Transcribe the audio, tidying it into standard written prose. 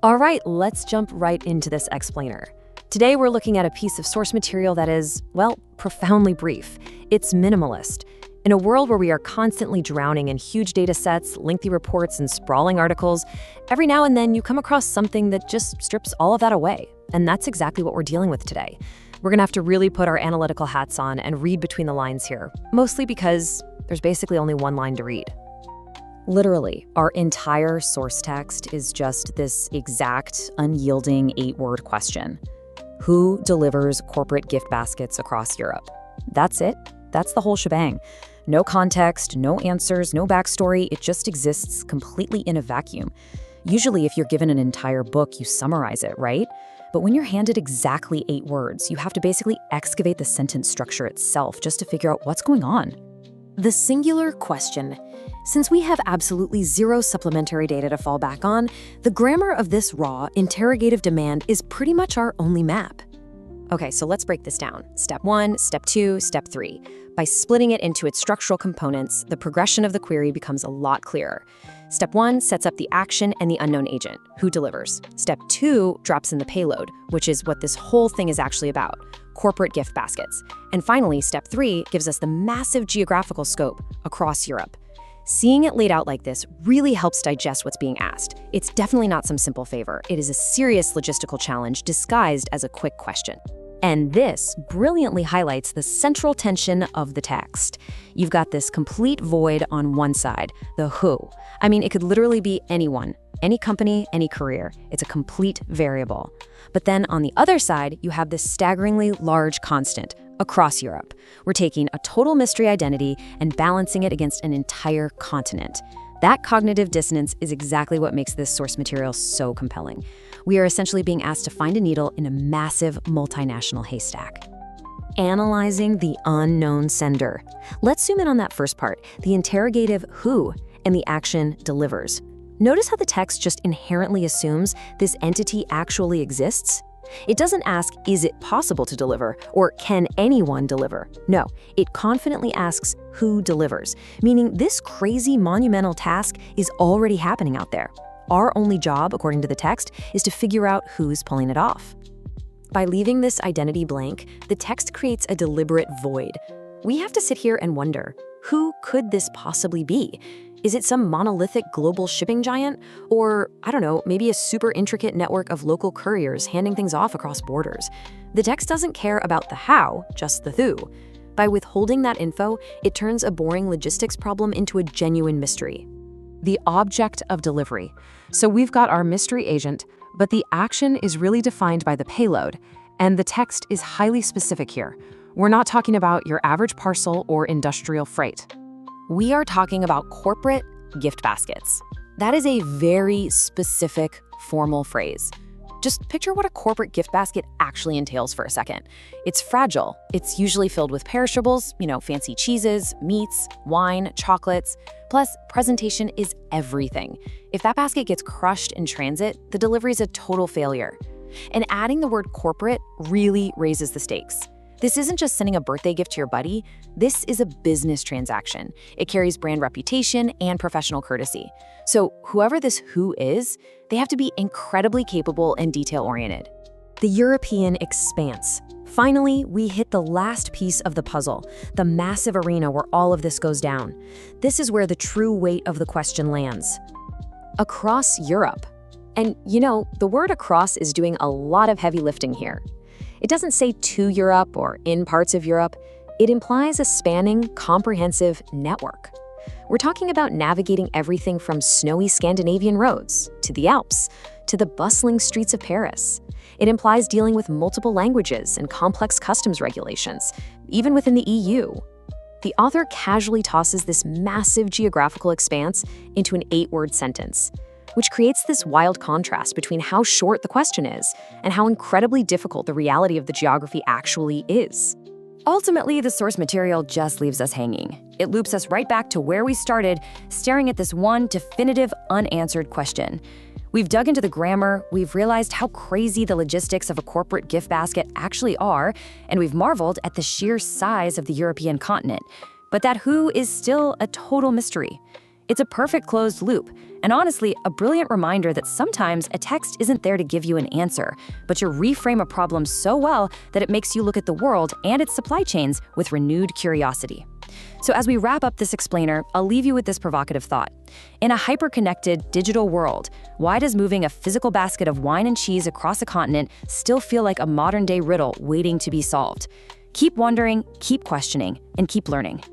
All right, let's jump right into this explainer. Today we're looking at a piece of source material that is, well, profoundly brief. It's minimalist. In a world where we are constantly drowning in huge data sets, lengthy reports, and sprawling articles, every now and then you come across something that just strips all of that away. And that's exactly what we're dealing with today. We're going to have to really put our analytical hats on and read between the lines here, mostly because there's basically only one line to read. Literally, our entire source text is just this exact, unyielding 8-word question. Who delivers corporate gift baskets across Europe? That's it. That's the whole shebang. No context, no answers, no backstory. It just exists completely in a vacuum. Usually, if you're given an entire book, you summarize it, right? But when you're handed exactly 8 words, you have to basically excavate the sentence structure itself just to figure out what's going on. The singular question. Since we have absolutely zero supplementary data to fall back on, the grammar of this raw, interrogative demand is pretty much our only map. Okay, so let's break this down. Step 1, Step 2, Step 3. By splitting it into its structural components, the progression of the query becomes a lot clearer. Step 1 sets up the action and the unknown agent, who delivers. Step 2 drops in the payload, which is what this whole thing is actually about, corporate gift baskets. And finally, Step 3 gives us the massive geographical scope across Europe. Seeing it laid out like this really helps digest what's being asked. It's definitely not some simple favor. It is a serious logistical challenge disguised as a quick question. And this brilliantly highlights the central tension of the text. You've got this complete void on one side, the who. I mean, it could literally be anyone, any company, any career. It's a complete variable. But then on the other side, you have this staggeringly large constant, across Europe. We're taking a total mystery identity and balancing it against an entire continent. That cognitive dissonance is exactly what makes this source material so compelling. We are essentially being asked to find a needle in a massive multinational haystack. Analyzing the unknown sender. Let's zoom in on that first part, the interrogative who and the action delivers. Notice how the text just inherently assumes this entity actually exists? It doesn't ask, is it possible to deliver, or can anyone deliver? No, it confidently asks who delivers, meaning this crazy monumental task is already happening out there. Our only job, according to the text, is to figure out who's pulling it off. By leaving this identity blank, the text creates a deliberate void. We have to sit here and wonder, who could this possibly be? Is it some monolithic global shipping giant? Or, I don't know, maybe a super intricate network of local couriers handing things off across borders? The text doesn't care about the how, just the who. By withholding that info, it turns a boring logistics problem into a genuine mystery. The object of delivery. So we've got our mystery agent, but the action is really defined by the payload, and the text is highly specific here. We're not talking about your average parcel or industrial freight. We are talking about corporate gift baskets. That is a very specific, formal phrase. Just picture what a corporate gift basket actually entails for a second. It's fragile. It's usually filled with perishables, fancy cheeses, meats, wine, chocolates. Plus, presentation is everything. If that basket gets crushed in transit, the delivery is a total failure. And adding the word corporate really raises the stakes. This isn't just sending a birthday gift to your buddy. This is a business transaction. It carries brand reputation and professional courtesy. So whoever this who is, they have to be incredibly capable and detail-oriented. The European expanse. Finally, we hit the last piece of the puzzle, the massive arena where all of this goes down. This is where the true weight of the question lands. Across Europe. And the word across is doing a lot of heavy lifting here. It doesn't say to Europe or in parts of Europe. It implies a spanning, comprehensive network. We're talking about navigating everything from snowy Scandinavian roads to the Alps to the bustling streets of Paris. It implies dealing with multiple languages and complex customs regulations, even within the EU. The author casually tosses this massive geographical expanse into an 8-word sentence, which creates this wild contrast between how short the question is and how incredibly difficult the reality of the geography actually is. Ultimately, the source material just leaves us hanging. It loops us right back to where we started, staring at this one definitive, unanswered question. We've dug into the grammar, we've realized how crazy the logistics of a corporate gift basket actually are, and we've marveled at the sheer size of the European continent. But that who is still a total mystery. It's a perfect closed loop, and honestly, a brilliant reminder that sometimes a text isn't there to give you an answer, but you reframe a problem so well that it makes you look at the world and its supply chains with renewed curiosity. So as we wrap up this explainer, I'll leave you with this provocative thought. In a hyper-connected digital world, why does moving a physical basket of wine and cheese across a continent still feel like a modern-day riddle waiting to be solved? Keep wondering, keep questioning, and keep learning.